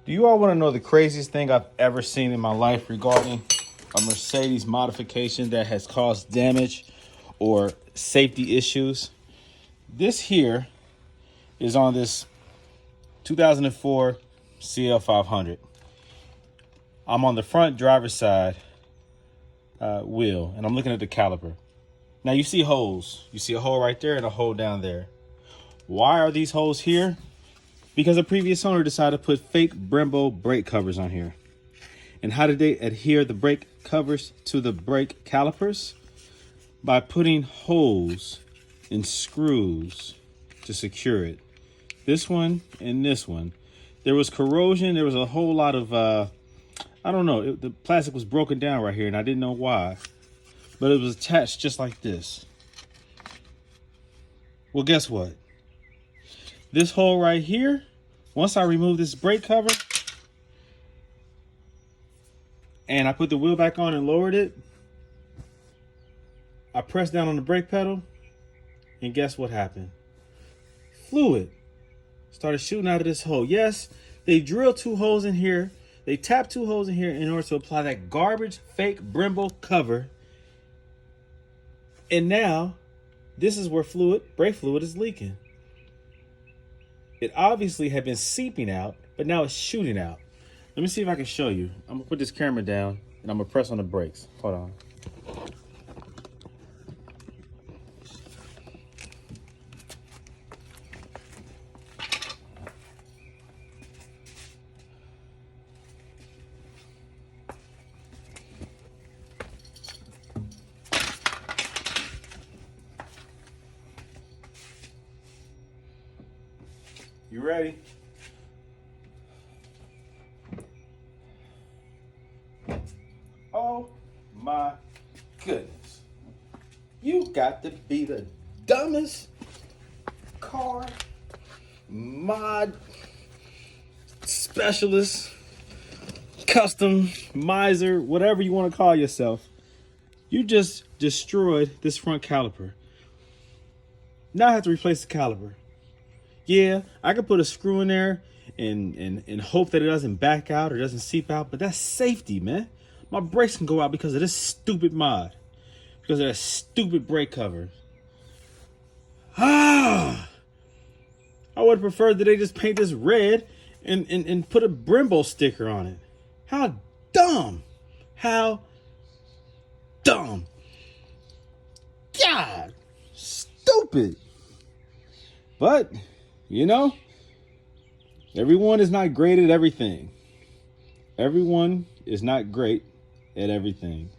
Do you all want to know the craziest thing I've ever seen in my life regarding a Mercedes modification that has caused damage or safety issues? This here is on this 2004 CL500. I'm on the front driver's side wheel, and I'm looking at the caliper. Now you see holes. You see a hole right there and a hole down there. Why are these holes here? Because the previous owner decided to put fake Brembo brake covers on here. And how did they adhere the brake covers to the brake calipers? By putting holes and screws to secure it. This one and this one. There was corrosion. There was a whole lot of, I don't know. The plastic was broken down right here and I didn't know why. But it was attached just like this. Well, guess what? This hole right here, once I remove this brake cover and I put the wheel back on and lowered it, I pressed down on the brake pedal and guess what happened? Fluid started shooting out of this hole. Yes, they drilled 2 holes in here. They tapped 2 holes in here in order to apply that garbage fake Brembo cover. And now this is where brake fluid is leaking. It obviously had been seeping out, but now it's shooting out. Let me see if I can show you. I'm gonna put this camera down and I'm gonna press on the brakes. Hold on. You ready? Oh my goodness. You got to be the dumbest car mod specialist, custom miser, whatever you want to call yourself. You just destroyed this front caliper. Now I have to replace the caliper. Yeah, I could put a screw in there and hope that it doesn't back out or doesn't seep out, but that's safety, man. My brakes can go out because of this stupid mod, because of that stupid brake cover. I would have preferred that they just paint this red and put a Brembo sticker on it. How dumb. How dumb. God, stupid. But you know, everyone is not great at everything. Everyone is not great at everything.